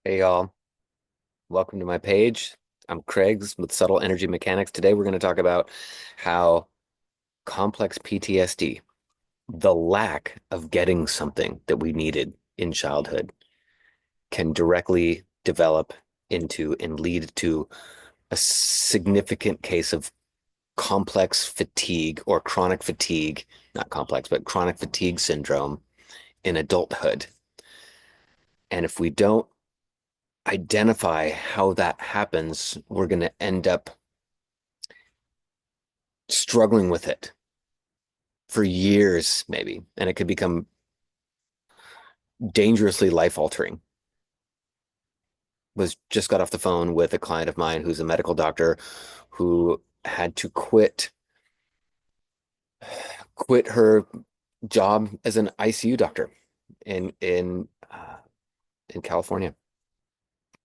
Hey y'all, welcome to my page. I'm Craig's with Subtle Energy Mechanics. Today we're going to talk about how complex PTSD, the lack of getting something that we needed in childhood, can directly develop into and lead to a significant case of complex fatigue or chronic fatigue, not complex, but chronic fatigue syndrome in adulthood. And if we don't identify how that happens, we're going to end up struggling with it for years, maybe, and it could become dangerously life altering. Was just got off the phone with a client of mine who's a medical doctor who had to quit her job as an ICU doctor in California.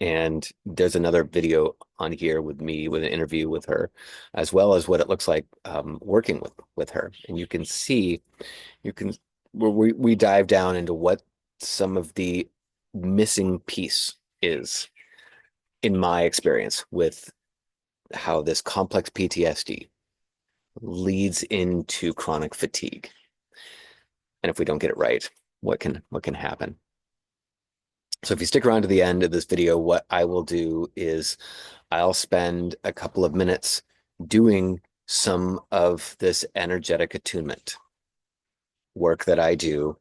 And there's another video on here with me with an interview with her, as well as what it looks like working with her. And you can see, you can we dive down into what some of the missing piece is in my experience with how this complex PTSD leads into chronic fatigue. And if we don't get it right, what can happen? So if you stick around to the end of this video, what I will do is I'll spend a couple of minutes doing some of this energetic attunement work that I do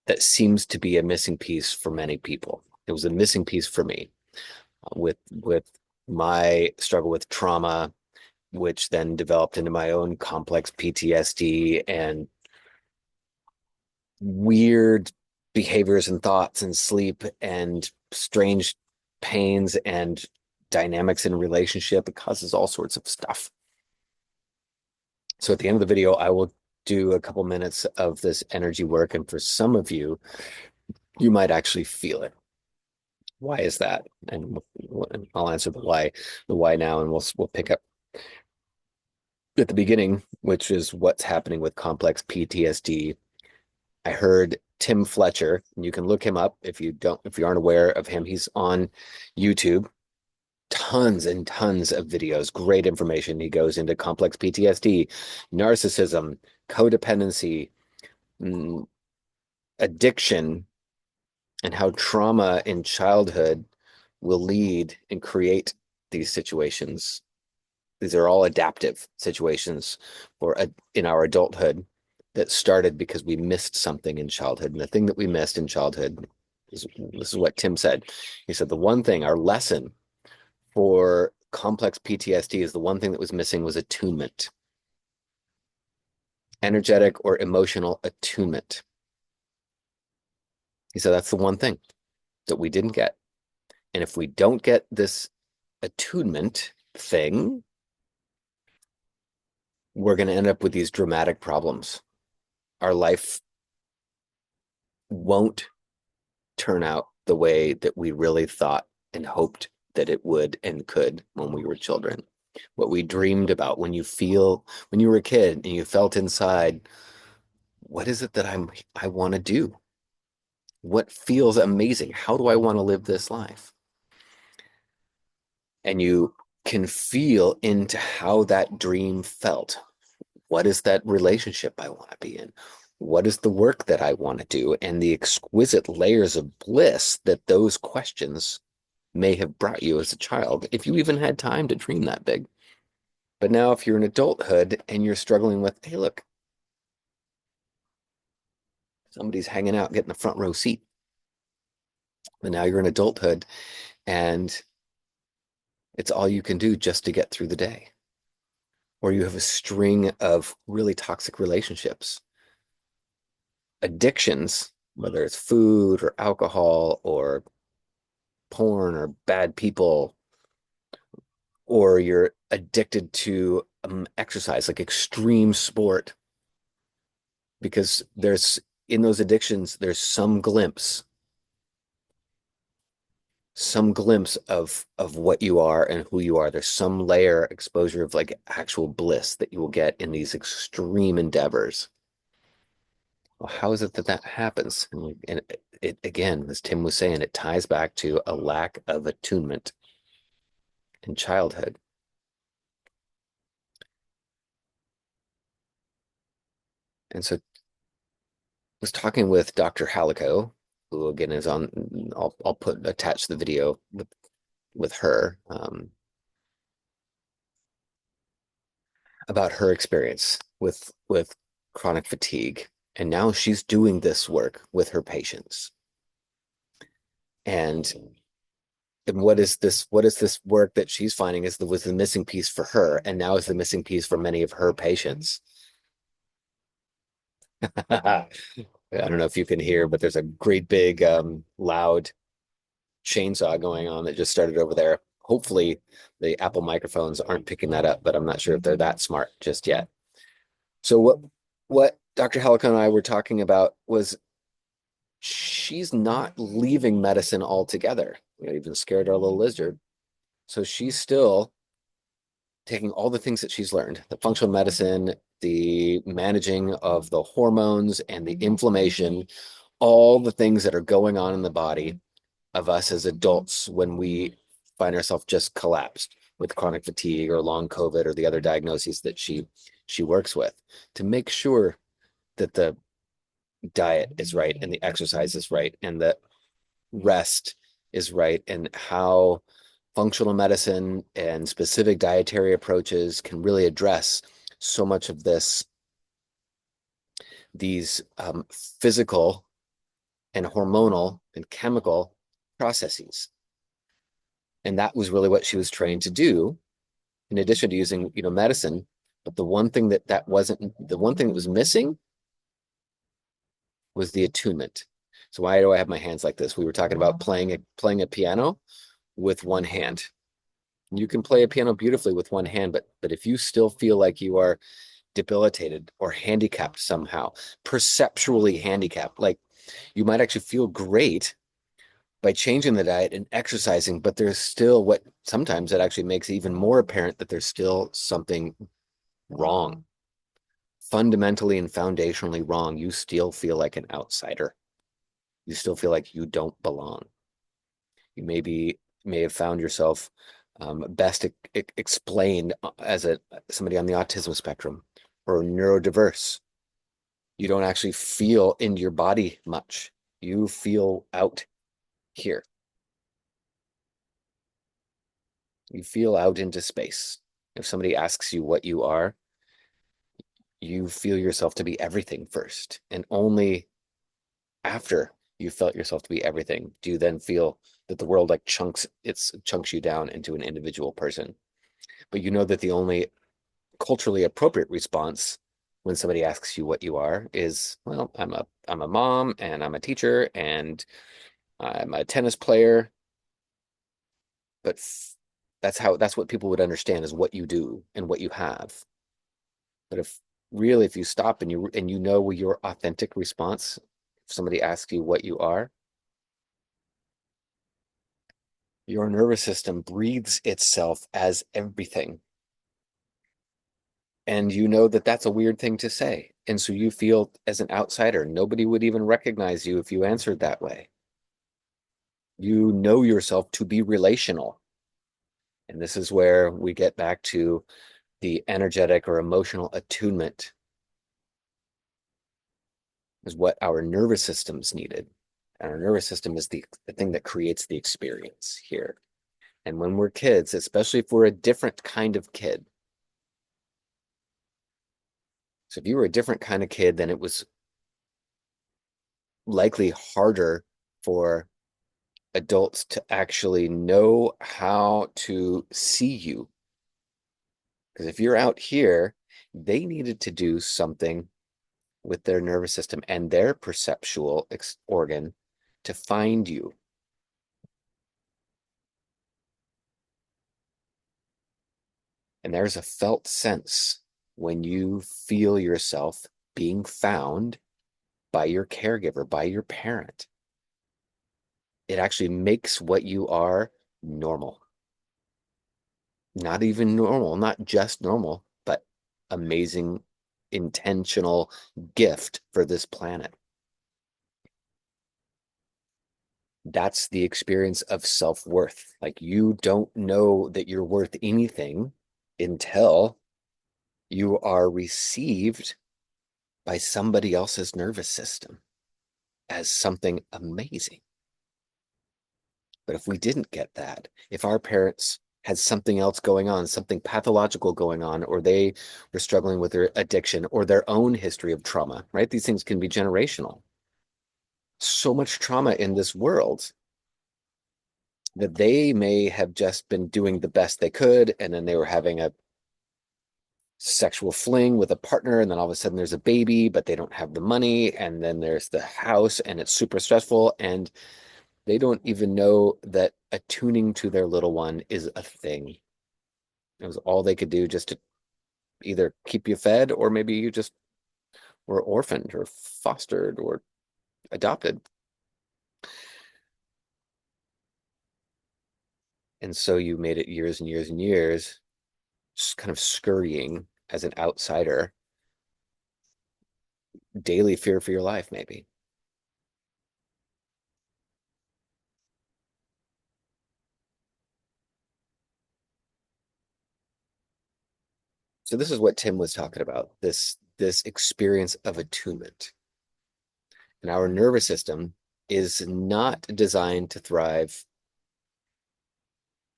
that seems to be a missing piece for many people. It was a missing piece for me with my struggle with trauma, which then developed into my own complex PTSD and weird behaviors and thoughts and sleep and strange pains and dynamics in a relationship. It causes all sorts of stuff. So at the end of the video, I will do a couple minutes of this energy work. And for some of you, you might actually feel it. Why is that? And I'll answer the why now, and we'll pick up at the beginning, which is what's happening with complex PTSD. I heard Tim Fletcher, and you can look him up if you aren't aware of him. He's on YouTube. Tons and tons of videos, great information. He goes into complex PTSD, narcissism, codependency, mm, addiction, and how trauma in childhood will lead and create these situations. These are all adaptive situations in our adulthood that started because we missed something in childhood. And the thing that we missed in childhood is this is what Tim said. He said the one thing, our lesson for complex PTSD is the one thing that was missing was attunement, energetic or emotional attunement. He said that's the one thing that we didn't get. And if we don't get this attunement thing, we're going to end up with these dramatic problems. Our life won't turn out the way that we really thought and hoped that it would and could when we were children. What we dreamed about when you were a kid and you felt inside, what is it that I want to do? What feels amazing? How do I want to live this life? And you can feel into how that dream felt. What is that relationship I want to be in? What is the work that I want to do? And the exquisite layers of bliss that those questions may have brought you as a child, if you even had time to dream that big. But now, if you're in adulthood and you're struggling with, hey, look, somebody's hanging out, getting the front row seat. But now you're in adulthood and it's all you can do just to get through the day. Or you have a string of really toxic relationships, addictions, whether it's food or alcohol or porn or bad people, or you're addicted to exercise, like extreme sport, because there's in those addictions, there's some glimpse of what you are and who you are. There's some layer exposure of like actual bliss that you will get in these extreme endeavors. Well, how is it that that happens? And it again, as Tim was saying, it ties back to a lack of attunement in childhood. And so I was talking with Dr. Halico, who again is on, I'll put attach the video with her, about her experience with chronic fatigue. And now she's doing this work with her patients. And what is this work that she's finding was the missing piece for her, and now is the missing piece for many of her patients. I don't know if you can hear, but there's a great big loud chainsaw going on that just started over there. Hopefully the Apple microphones aren't picking that up, but I'm not sure if they're that smart just yet. So what Dr. Helica and I were talking about was she's not leaving medicine altogether. We even scared our little lizard. So she's still taking all the things that she's learned, the functional medicine, the managing of the hormones and the inflammation, all the things that are going on in the body of us as adults when we find ourselves just collapsed with chronic fatigue or long COVID or the other diagnoses that she works with, to make sure that the diet is right and the exercise is right and the rest is right, and how functional medicine and specific dietary approaches can really address so much of these physical and hormonal and chemical processes. And that was really what she was trained to do, in addition to using, medicine. But the one thing that wasn't, the one thing that was missing was the attunement. So why do I have my hands like this? We were talking about playing a piano with one hand. You can play a piano beautifully with one hand, but if you still feel like you are debilitated or handicapped somehow, perceptually handicapped, like you might actually feel great by changing the diet and exercising, but there's still what sometimes it actually makes it even more apparent that there's still something wrong, fundamentally and foundationally wrong. You still feel like an outsider. You still feel like you don't belong. You may have found yourself best explained as somebody on the autism spectrum or neurodiverse. You don't actually feel into your body much. You feel out here. You feel out into space. If somebody asks you what you are, you feel yourself to be everything first. And only after you felt yourself to be everything do you then feel that the world like chunks you down into an individual person. But you know that the only culturally appropriate response when somebody asks you what you are is, well, I'm a mom and I'm a teacher and I'm a tennis player. But that's what people would understand is what you do and what you have. But if you stop and you know your authentic response, if somebody asks you what you are, your nervous system breathes itself as everything. And you know that that's a weird thing to say. And so you feel as an outsider. Nobody would even recognize you if you answered that way. You know yourself to be relational. And this is where we get back to the energetic or emotional attunement, is what our nervous system's needed. And our nervous system is the thing that creates the experience here. And when we're kids, especially if we're a different kind of kid, so if you were a different kind of kid, then it was likely harder for adults to actually know how to see you. Because if you're out here, they needed to do something with their nervous system and their perceptual organ to find you. And there's a felt sense when you feel yourself being found by your caregiver, by your parent. It actually makes what you are normal. Not even normal, not just normal, but amazing, intentional gift for this planet. That's the experience of self-worth. Like you don't know that you're worth anything until you are received by somebody else's nervous system as something amazing. But if we didn't get that, if our parents had something else going on, something pathological going on, or they were struggling with their addiction or their own history of trauma, right? These things can be generational. So much trauma in this world that they may have just been doing the best they could, and then they were having a sexual fling with a partner, and then all of a sudden there's a baby, but they don't have the money, and then there's the house, and it's super stressful, and they don't even know that attuning to their little one is a thing. It was all they could do just to either keep you fed, or maybe you just were orphaned or fostered or adopted. And so you made it years and years and years, just kind of scurrying as an outsider, daily fear for your life, maybe. So this is what Tim was talking about, this experience of attunement. And our nervous system is not designed to thrive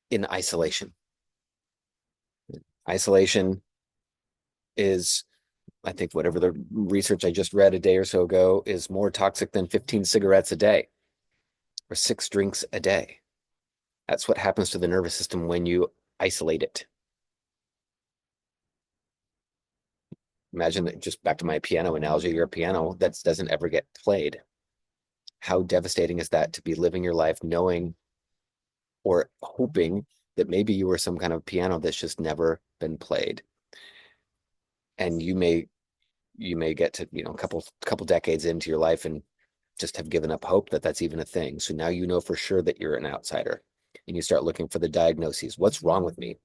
in isolation. Isolation is, I think, whatever the research I just read a day or so ago, is more toxic than 15 cigarettes a day or 6 drinks a day. That's what happens to the nervous system when you isolate it. Imagine that, just back to my piano analogy, your piano that doesn't ever get played. How devastating is that, to be living your life knowing or hoping that maybe you were some kind of piano that's just never been played? And you may get to, a couple decades into your life and just have given up hope that that's even a thing. So now you know for sure that you're an outsider, and you start looking for the diagnoses. What's wrong with me?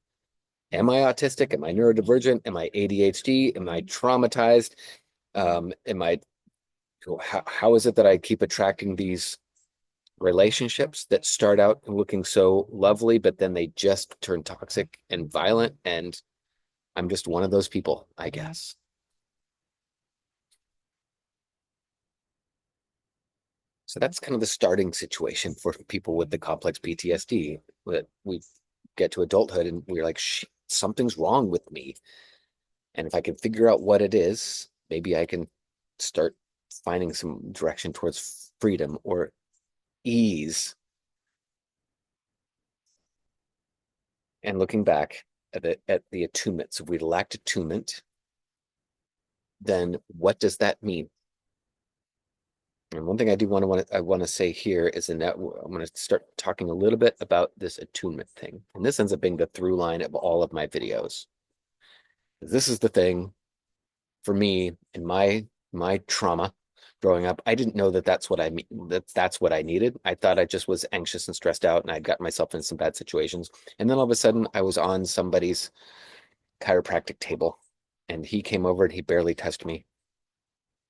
Am I autistic? Am I neurodivergent? Am I ADHD? Am I traumatized? Am I how is it that I keep attracting these relationships that start out looking so lovely, but then they just turn toxic and violent? And I'm just one of those people, I guess. So that's kind of the starting situation for people with the complex PTSD. That we get to adulthood and we're like, something's wrong with me. And if I can figure out what it is, maybe I can start finding some direction towards freedom or ease. And looking back at the attunement. So if we lacked attunement, then what does that mean? And one thing I want to say here is in that I'm going to start talking a little bit about this attunement thing. And this ends up being the through line of all of my videos. This is the thing for me in my trauma growing up. I didn't know that that's what I mean, that's what I needed. I thought I just was anxious and stressed out and I'd got myself in some bad situations. And then all of a sudden I was on somebody's chiropractic table, and he came over and he barely touched me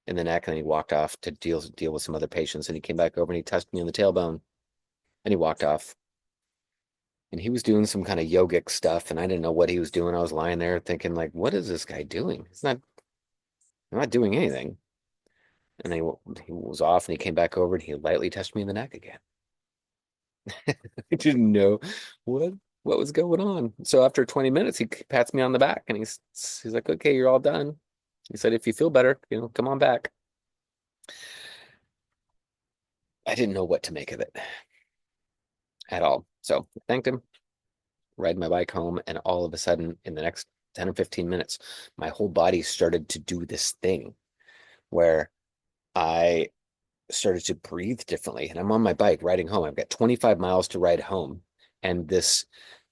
in the neck, and he walked off to deal with some other patients, and he came back over and he touched me on the tailbone and he walked off. And he was doing some kind of yogic stuff, and I didn't know what he was doing. I was lying there thinking, like, what is this guy doing? I'm not doing anything. And then he was off, and he came back over and he lightly touched me in the neck again. I didn't know what what was going on. So after 20 minutes, he pats me on the back and he's like, okay, you're all done. He said, if you feel better, come on back. I didn't know what to make of it at all. So I thanked him, ride my bike home, and all of a sudden, in the next 10 or 15 minutes, my whole body started to do this thing where I started to breathe differently. And I'm on my bike riding home. I've got 25 miles to ride home. And this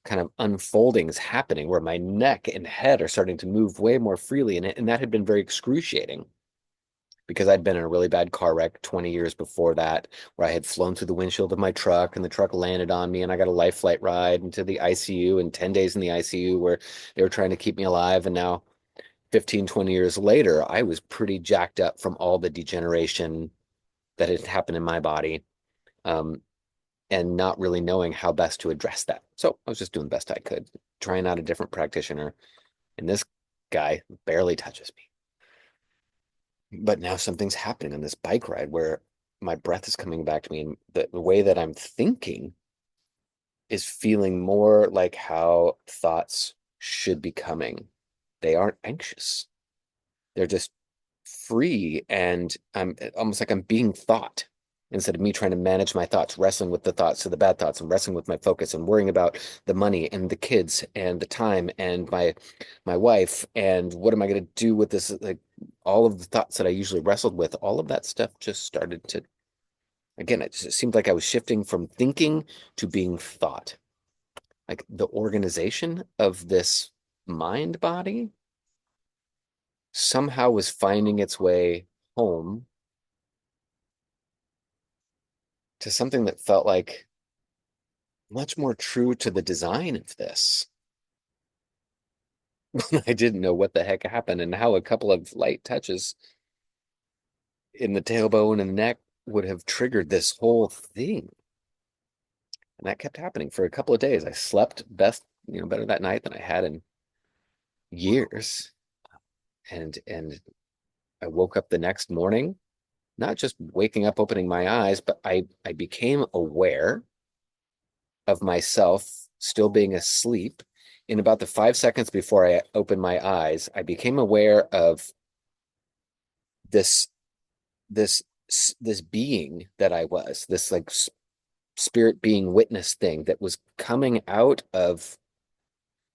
kind of unfolding is happening where my neck and head are starting to move way more freely in it. And that had been very excruciating because I'd been in a really bad car wreck 20 years before that, where I had flown through the windshield of my truck and the truck landed on me, and I got a life flight ride into the ICU and 10 days in the ICU where they were trying to keep me alive. And now 15, 20 years later, I was pretty jacked up from all the degeneration that had happened in my body. Um, and not really knowing how best to address that. So I was just doing the best I could, trying out a different practitioner. And this guy barely touches me. But now something's happening on this bike ride where my breath is coming back to me, and the way that I'm thinking is feeling more like how thoughts should be coming. They aren't anxious. They're just free, and I'm almost like I'm being thought instead of me trying to manage my thoughts, wrestling with the thoughts of the bad thoughts and wrestling with my focus and worrying about the money and the kids and the time and my wife and what am I going to do with this, like all of the thoughts that I usually wrestled with, all of that stuff just started to, again, it seemed like I was shifting from thinking to being thought. Like the organization of this mind body somehow was finding its way home to something that felt like much more true to the design of this. I didn't know what the heck happened and how a couple of light touches in the tailbone and neck would have triggered this whole thing. And that kept happening for a couple of days. I slept better that night than I had in years. And I woke up the next morning, not just waking up, opening my eyes, but I became aware of myself still being asleep. In about the 5 seconds before I opened my eyes, I became aware of this this this being that I was, this like spirit being witness thing that was coming out of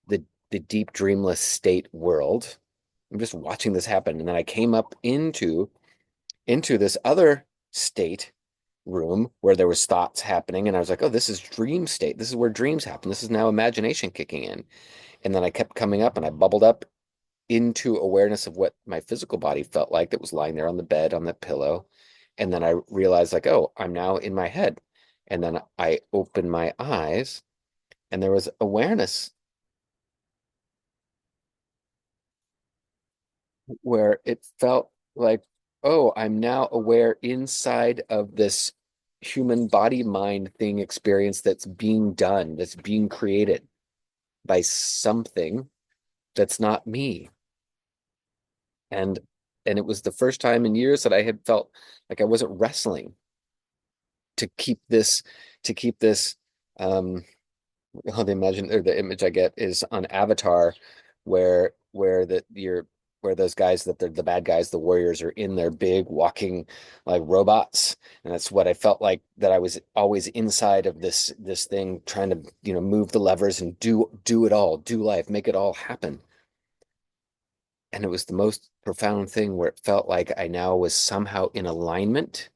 the the deep dreamless state world. I'm just watching this happen, and then I came up into this other state room where there was thoughts happening, and I was like, oh, this is dream state, this is where dreams happen, this is now imagination kicking in. And then I kept coming up and I bubbled up into awareness of what my physical body felt like that was lying there on the bed on the pillow. And then I realized like, oh, I'm now in my head. And then I opened my eyes and there was awareness where it felt like, oh, I'm now aware inside of this human body mind thing experience that's being done, that's being created by something that's not me. And and it was the first time in years that I had felt like I wasn't wrestling to keep this to keep this um the imagine or the image I get is on Avatar where those guys that they're the bad guys, the warriors are in their big walking like robots. And that's what I felt like, that I was always inside of this thing trying to, move the levers and do it all, do life, make it all happen. And it was the most profound thing where it felt like I now was somehow in alignment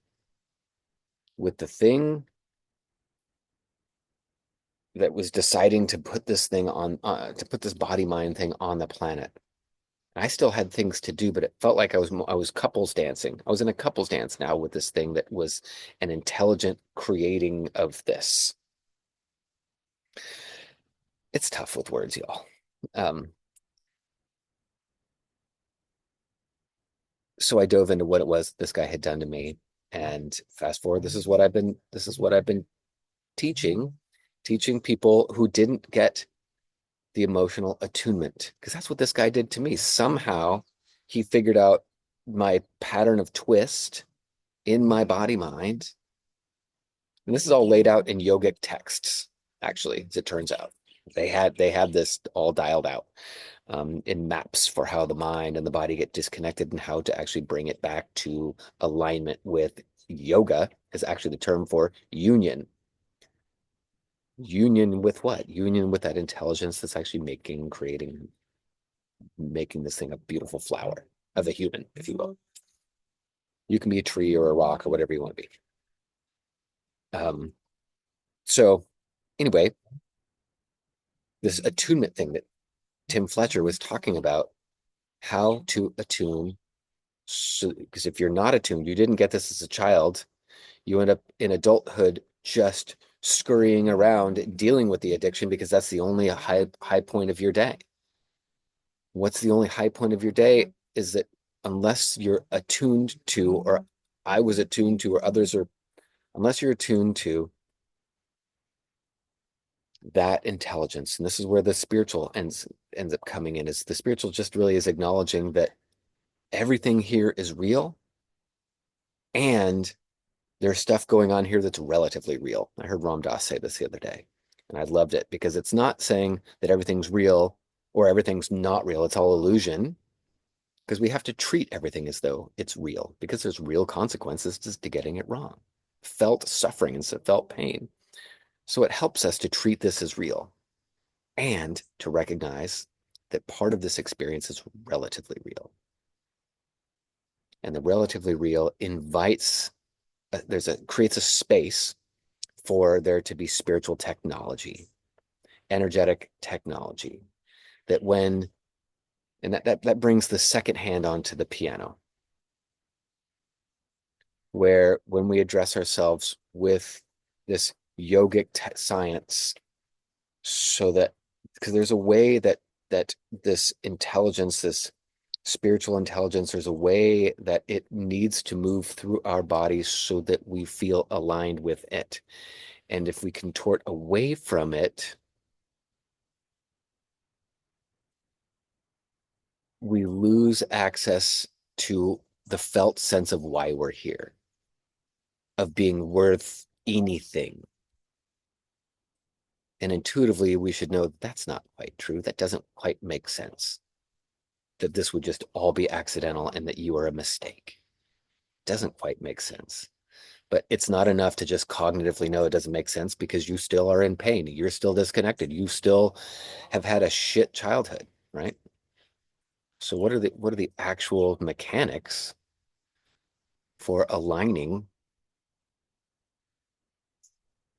with the thing that was deciding to put this thing on, to put this body mind thing on the planet. I still had things to do, but it felt like I was couples dancing. I was in a couples dance now with this thing that was an intelligent creating of this. It's tough with words, y'all. Um, so I dove into what it was this guy had done to me, and fast forward, this is what I've been teaching, teaching people who didn't get the emotional attunement, because that's what this guy did to me. Somehow he figured out my pattern of twist in my body mind. And this is all laid out in yogic texts, actually, as it turns out. They had this all dialed out in maps for how the mind and the body get disconnected and how to actually bring it back to alignment with yoga is actually the term for union. Union with what? Union with that intelligence that's actually making this thing a beautiful flower of a human, if you will. You can be a tree or a rock or whatever you want to be. So anyway, this attunement thing that Tim Fletcher was talking about, how to attune. So, because if you're not attuned, you didn't get this as a child, you end up in adulthood just scurrying around dealing with the addiction because that's the only high point of your day. What's the only high point of your day is that unless you're attuned to, or I was attuned to, or others are, unless you're attuned to that intelligence, and this is where the spiritual ends up coming in, is the spiritual just really is acknowledging that everything here is real, and there's stuff going on here that's relatively real. I heard Ram Dass say this the other day, and I loved it because it's not saying that everything's real or everything's not real. It's all illusion, because we have to treat everything as though it's real, because there's real consequences to getting it wrong. Felt suffering and felt pain. So it helps us to treat this as real and to recognize that part of this experience is relatively real. And the relatively real invites, creates a space for there to be spiritual technology, energetic technology, that when, and that brings the second hand onto the piano, where when we address ourselves with this yogic science, so that, because there's a way that this intelligence, this spiritual intelligence, there's a way that it needs to move through our bodies so that we feel aligned with it. And if we contort away from it, we lose access to the felt sense of why we're here, of being worth anything. And intuitively, we should know that's not quite true. That doesn't quite make sense. That this would just all be accidental and that you are a mistake. Doesn't quite make sense. But it's not enough to just cognitively know it doesn't make sense, because you still are in pain. You're still disconnected. You still have had a shit childhood, right? So what are the actual mechanics for aligning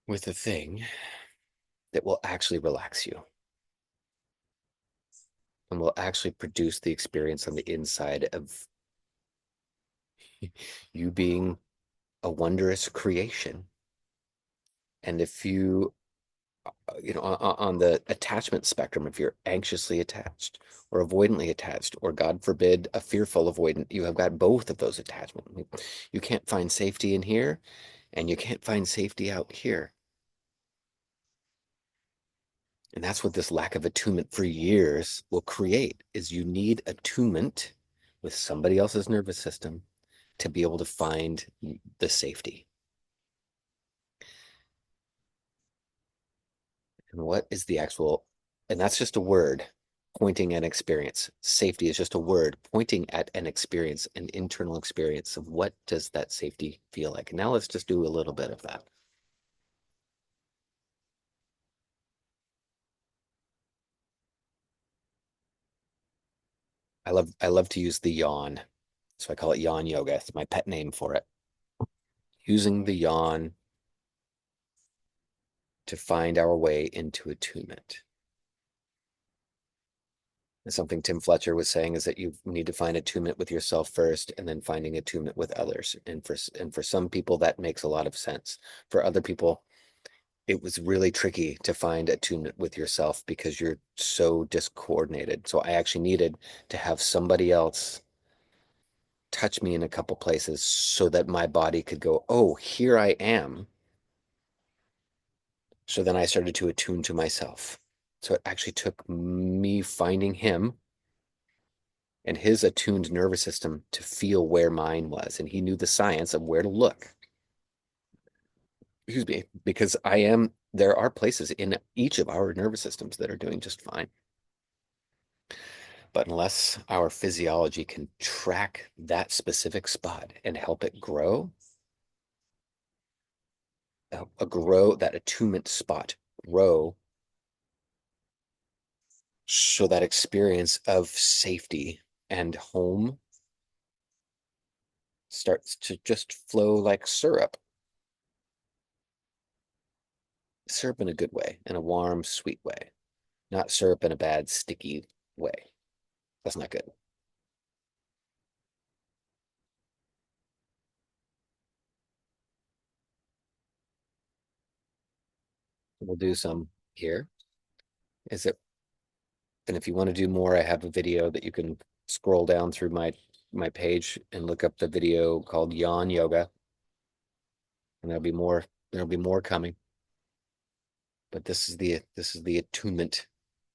with the thing that will actually relax you and will actually produce the experience on the inside of you being a wondrous creation? And if on the attachment spectrum, if you're anxiously attached or avoidantly attached, or God forbid, a fearful avoidant, you have got both of those attachments. You can't find safety in here, and you can't find safety out here. And that's what this lack of attunement for years will create, is you need attunement with somebody else's nervous system to be able to find the safety. And what is the actual, and that's just a word pointing at experience. Safety is just a word pointing at an experience, an internal experience of what does that safety feel like. And now let's just do a little bit of that. I love to use the yawn. So I call it yawn yoga. It's my pet name for it. Using the yawn to find our way into attunement. And something Tim Fletcher was saying is that you need to find attunement with yourself first, and then finding attunement with others. And for some people that makes a lot of sense. For other people, it was really tricky to find attunement with yourself because you're so discoordinated. So I actually needed to have somebody else touch me in a couple places so that my body could go, oh, here I am. So then I started to attune to myself. So it actually took me finding him and his attuned nervous system to feel where mine was. And he knew the science of where to look. Excuse me, because there are places in each of our nervous systems that are doing just fine. But unless our physiology can track that specific spot and help it grow, that attunement spot grow, so that experience of safety and home starts to just flow like syrup. Syrup in a good way, in a warm, sweet way, not syrup in a bad, sticky way. That's not good. We'll do some here. Is it? And if you want to do more, I have a video that you can scroll down through my page and look up the video called Yawn Yoga, and there'll be more. There'll be more coming. But this is the attunement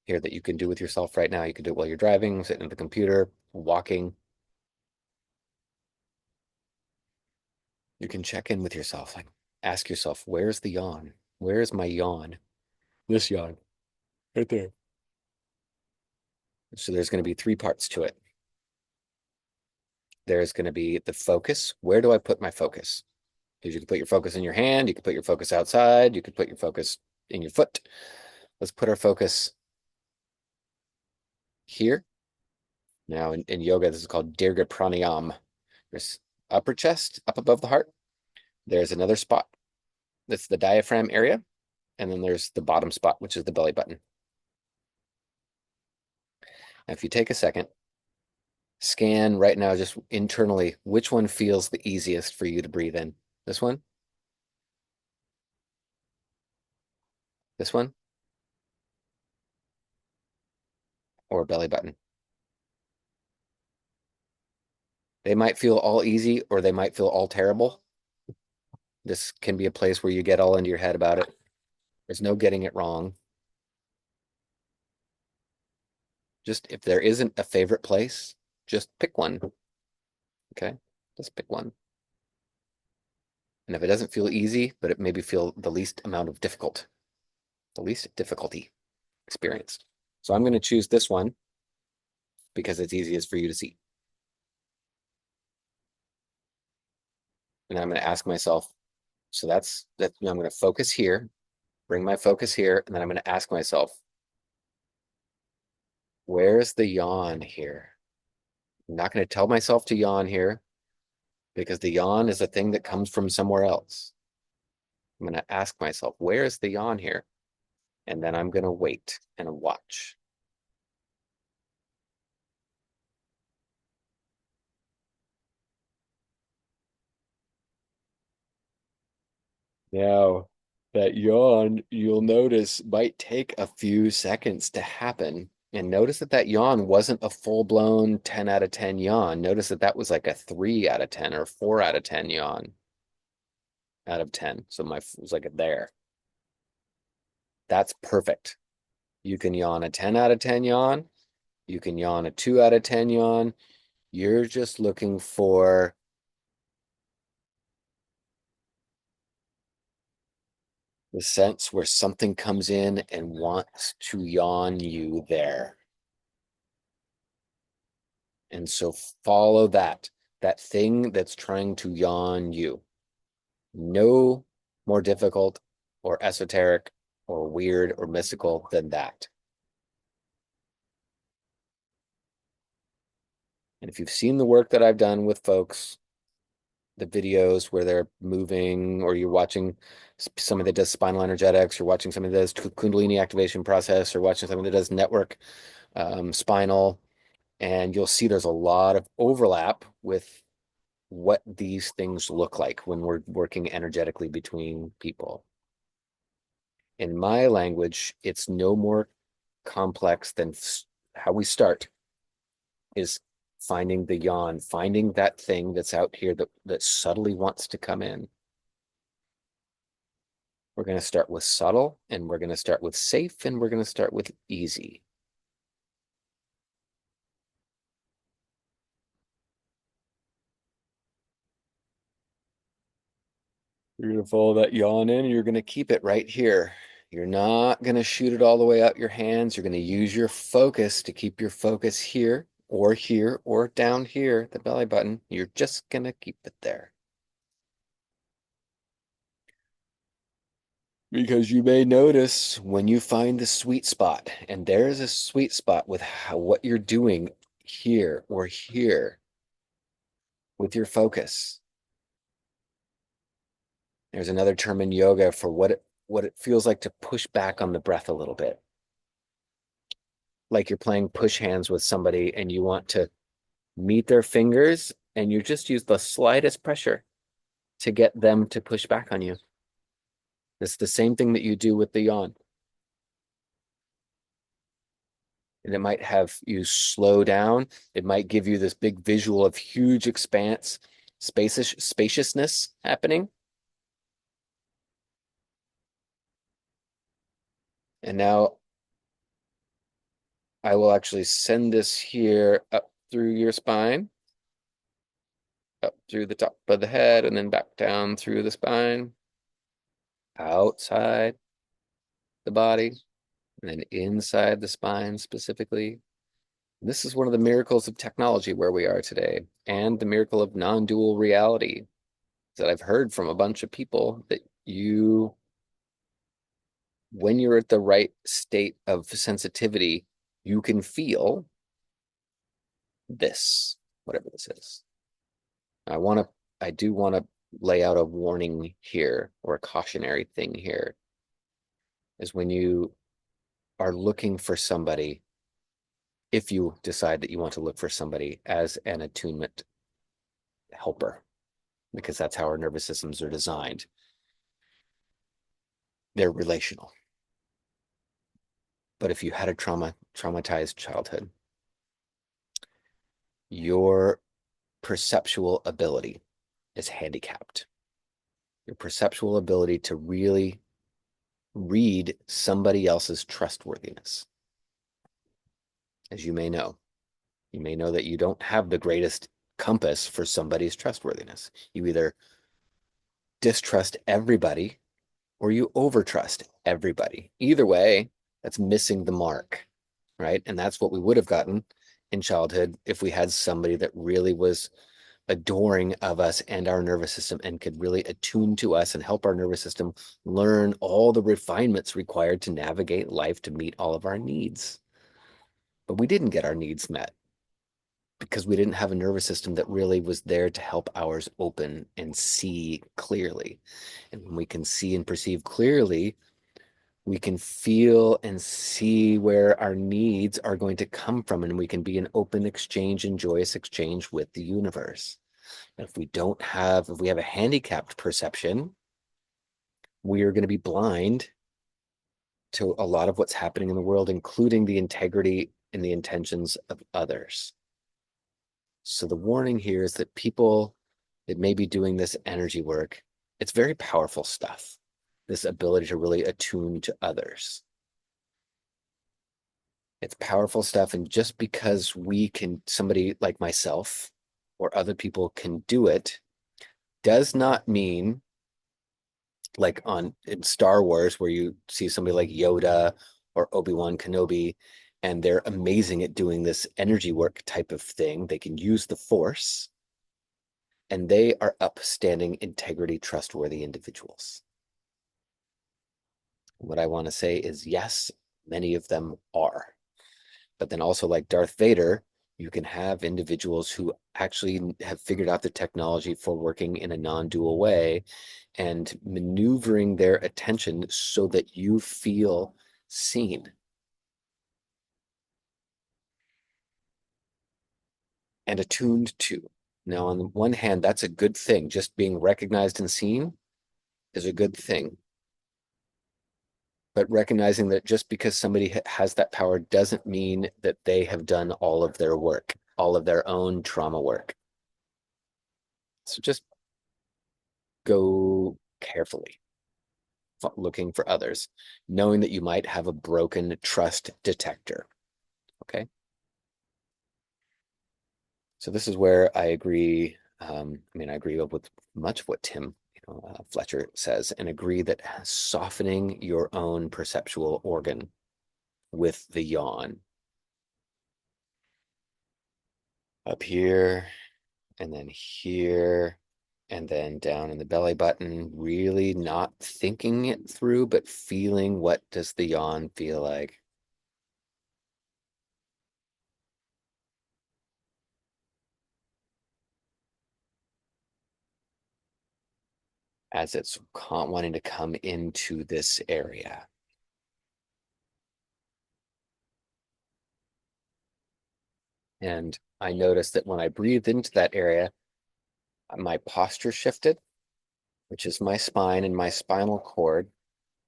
here that you can do with yourself right now. You can do it while you're driving, sitting at the computer, walking. You can check in with yourself, like ask yourself, where's the yawn? Where's my yawn? This yawn, right there. So there's going to be three parts to it. There's going to be the focus. Where do I put my focus? Because you can put your focus in your hand, you can put your focus outside, you could put your focus in your foot. Let's put our focus here. Now in yoga, this is called Dirga Pranayam. There's upper chest, up above the heart. There's another spot. That's the diaphragm area. And then there's the bottom spot, which is the belly button. Now, if you take a second, scan right now, just internally, which one feels the easiest for you to breathe in? This one? This one? Or belly button? They might feel all easy or they might feel all terrible. This can be a place where you get all into your head about it. There's no getting it wrong. Just if there isn't a favorite place, just pick one. Okay, just pick one. And if it doesn't feel easy, but it maybe feel the least amount of the least difficulty experienced. So I'm going to choose this one because it's easiest for you to see. And I'm going to ask myself, so that's that. I'm going to focus here, bring my focus here, and then I'm going to ask myself, where's the yawn here? I'm not going to tell myself to yawn here because the yawn is a thing that comes from somewhere else. I'm going to ask myself, where's the yawn here? And then I'm going to wait and watch. Now, that yawn, you'll notice, might take a few seconds to happen. And notice that that yawn wasn't a full-blown 10 out of 10 yawn. Notice that that was like a 3 out of 10 or 4 out of 10 yawn out of 10. So my it was like a there. That's perfect. You can yawn a 10 out of 10 yawn. You can yawn a 2 out of 10 yawn. You're just looking for the sense where something comes in and wants to yawn you there. And so follow that thing that's trying to yawn you. No more difficult or esoteric or weird or mystical than that. And if you've seen the work that I've done with folks, the videos where they're moving, or you're watching somebody that does spinal energetics, or watching somebody that does Kundalini activation process, or watching somebody that does network spinal, and you'll see there's a lot of overlap with what these things look like when we're working energetically between people. In my language, it's no more complex than how we start is finding the yawn, finding that thing that's out here that subtly wants to come in. We're going to start with subtle, and we're going to start with safe, and we're going to start with easy. You're going to follow that yawn in, and you're going to keep it right here. You're not going to shoot it all the way out your hands. You're going to use your focus to keep your focus here or down here, the belly button. You're just going to keep it there. Because you may notice when you find the sweet spot, and there's a sweet spot with what you're doing here or here with your focus. There's another term in yoga for what it feels like to push back on the breath a little bit. Like you're playing push hands with somebody and you want to meet their fingers and you just use the slightest pressure to get them to push back on you. It's the same thing that you do with the yawn. And it might have you slow down. It might give you this big visual of huge expanse, spaciousness happening. And now I will actually send this here up through your spine, up through the top of the head, and then back down through the spine, outside the body, and then inside the spine specifically. This is one of the miracles of technology where we are today, and the miracle of non-dual reality that I've heard from a bunch of people that when you're at the right state of sensitivity, you can feel this, whatever this is. I do want to lay out a warning here, or a cautionary thing here, is when you are looking for somebody, if you decide that you want to look for somebody as an attunement helper, because that's how our nervous systems are designed. They're relational. But if you had a traumatized childhood, your perceptual ability is handicapped. Your perceptual ability to really read somebody else's trustworthiness. As you may know that you don't have the greatest compass for somebody's trustworthiness. You either distrust everybody or you overtrust everybody. Either way, that's missing the mark, right? And that's what we would have gotten in childhood if we had somebody that really was adoring of us and our nervous system and could really attune to us and help our nervous system learn all the refinements required to navigate life to meet all of our needs. But we didn't get our needs met because we didn't have a nervous system that really was there to help ours open and see clearly. And when we can see and perceive clearly, we can feel and see where our needs are going to come from, and we can be in open exchange and joyous exchange with the universe. If we have a handicapped perception, we are going to be blind to a lot of what's happening in the world, including the integrity and the intentions of others. So the warning here is that people that may be doing this energy work, it's very powerful stuff, this ability to really attune to others. It's powerful stuff. And just because somebody like myself or other people can do it, does not mean, like in Star Wars, where you see somebody like Yoda or Obi-Wan Kenobi, and they're amazing at doing this energy work type of thing. They can use the Force, and they are upstanding, integrity, trustworthy individuals. What I want to say is, yes, many of them are. But then also, like Darth Vader, you can have individuals who actually have figured out the technology for working in a non-dual way and maneuvering their attention so that you feel seen and attuned to. Now, on the one hand, that's a good thing. Just being recognized and seen is a good thing. But recognizing that just because somebody has that power doesn't mean that they have done all of their work, all of their own trauma work. So just go carefully looking for others, knowing that you might have a broken trust detector. Okay. So this is where I agree. I agree with much of what Tim Fletcher says, and agree that softening your own perceptual organ with the yawn up here and then here and then down in the belly button, really not thinking it through, but feeling, what does the yawn feel like? As it's wanting to come into this area. And I noticed that when I breathed into that area, my posture shifted, which is my spine and my spinal cord.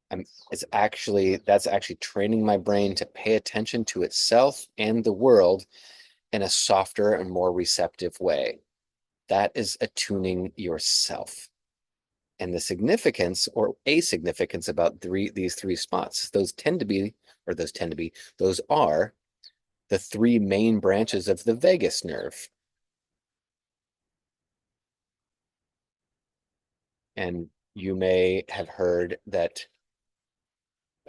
That's actually training my brain to pay attention to itself and the world in a softer and more receptive way. That is attuning yourself. And the significance or asignificance about these three spots, those are the three main branches of the vagus nerve. And you may have heard that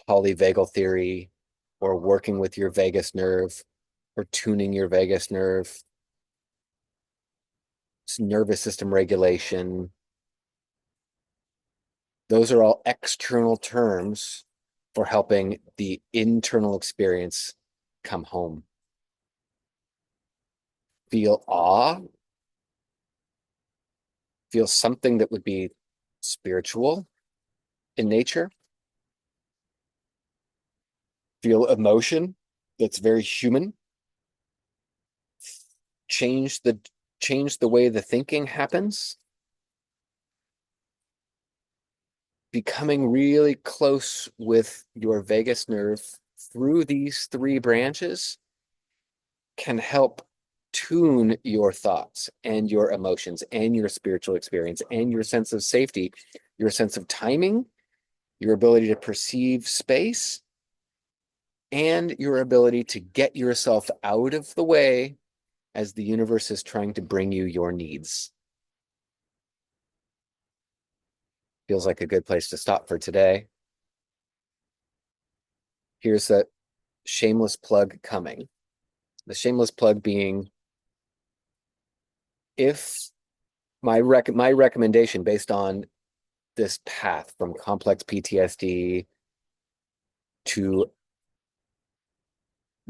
polyvagal theory or working with your vagus nerve or tuning your vagus nerve, nervous system regulation, those are all external terms for helping the internal experience come home. Feel awe, feel something that would be spiritual in nature, feel emotion that's very human, change the way the thinking happens, becoming really close with your vagus nerve through these three branches can help tune your thoughts and your emotions and your spiritual experience and your sense of safety, your sense of timing, your ability to perceive space, and your ability to get yourself out of the way as the universe is trying to bring you your needs. Feels like a good place to stop for today. Here's a shameless plug coming. The shameless plug being, if my recommendation based on this path from complex PTSD to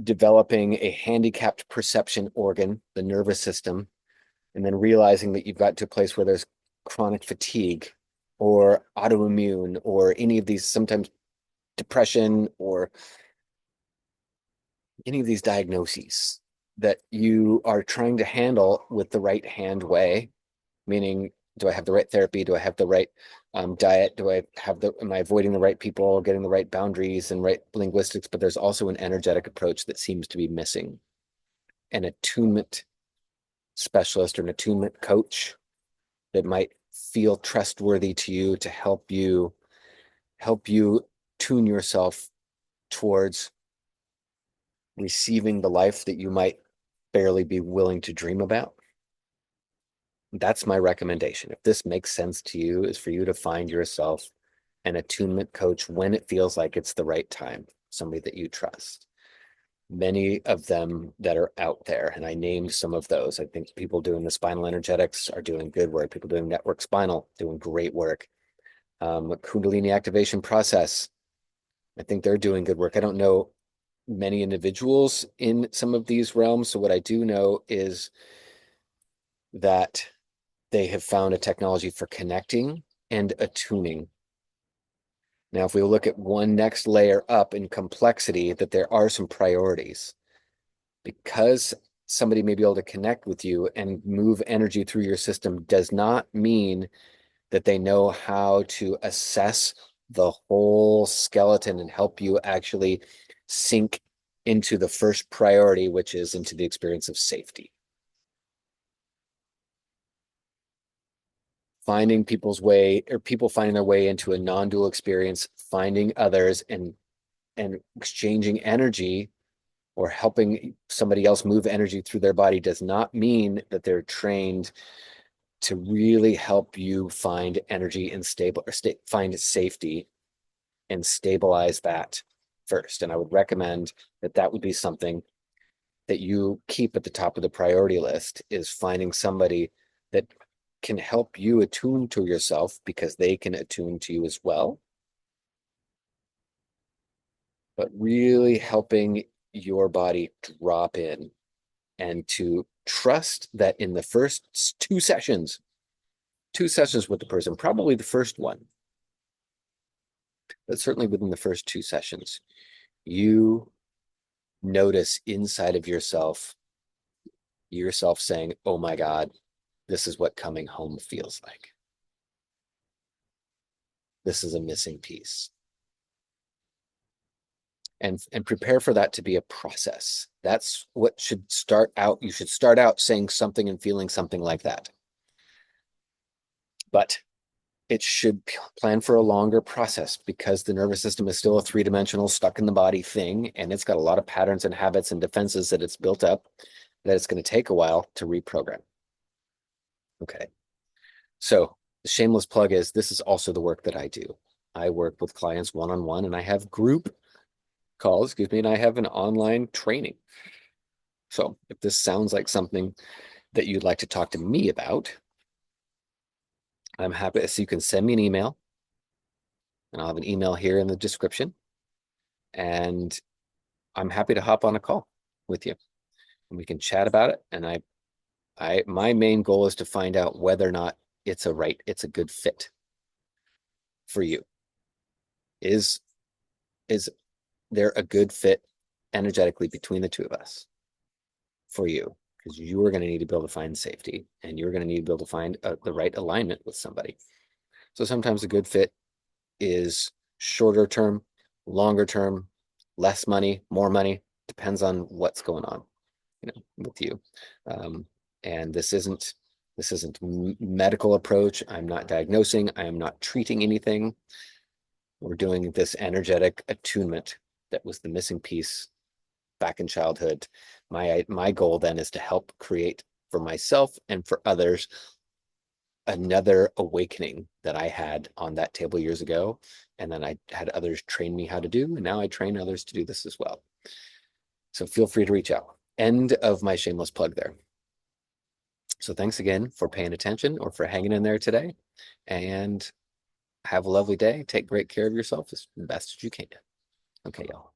developing a handicapped perception organ, the nervous system, and then realizing that you've got to a place where there's chronic fatigue or autoimmune or any of these, sometimes depression or any of these diagnoses that you are trying to handle with the right hand way, meaning, do I have the right therapy? Do I have the right diet? Am I avoiding the right people, getting the right boundaries and right linguistics? But there's also an energetic approach that seems to be missing. An attunement specialist or an attunement coach that might feel trustworthy to you to help you tune yourself towards receiving the life that you might barely be willing to dream about. That's my recommendation. If this makes sense to you, is for you to find yourself an attunement coach when it feels like it's the right time, somebody that you trust. Many of them that are out there, and I named some of those. I think people doing the spinal energetics are doing good work. People doing network spinal doing great work. Kundalini activation process, I think they're doing good work. I don't know many individuals in some of these realms. So what I do know is that they have found a technology for connecting and attuning. Now, if we look at one next layer up in complexity, that there are some priorities. Because somebody may be able to connect with you and move energy through your system does not mean that they know how to assess the whole skeleton and help you actually sink into the first priority, which is into the experience of safety. Finding people's way, or people finding their way into a non-dual experience, finding others and exchanging energy or helping somebody else move energy through their body does not mean that they're trained to really help you find energy and find safety and stabilize that first. And I would recommend that would be something that you keep at the top of the priority list, is finding somebody that can help you attune to yourself because they can attune to you as well. But really helping your body drop in and to trust that in the first two sessions with the person, probably the first one, but certainly within the first two sessions, you notice inside of yourself saying, oh my God, this is what coming home feels like. This is a missing piece. And prepare for that to be a process. That's what should start out. You should start out saying something and feeling something like that. But it should plan for a longer process because the nervous system is still a three-dimensional stuck in the body thing, and it's got a lot of patterns and habits and defenses that it's built up that it's going to take a while to reprogram. Okay. So the shameless plug is this is also the work that I do. I work with clients one-on-one, and I have group calls, excuse me, and I have an online training. So if this sounds like something that you'd like to talk to me about, I'm happy. So you can send me an email, and I'll have an email here in the description. And I'm happy to hop on a call with you, and we can chat about it. And my main goal is to find out whether or not it's a good fit for you. Is there a good fit energetically between the two of us for you? Because you are going to need to be able to find safety, and you're going to need to be able to find the right alignment with somebody. So sometimes a good fit is shorter term, longer term, less money, more money, depends on what's going on, with you. And this isn't medical approach. I'm not diagnosing. I am not treating anything. We're doing this energetic attunement that was the missing piece back in childhood. My goal then is to help create for myself and for others another awakening that I had on that table years ago. And then I had others train me how to do, and now I train others to do this as well. So feel free to reach out. End of my shameless plug there. So thanks again for paying attention or for hanging in there today, and have a lovely day. Take great care of yourself as best as you can. Okay, y'all.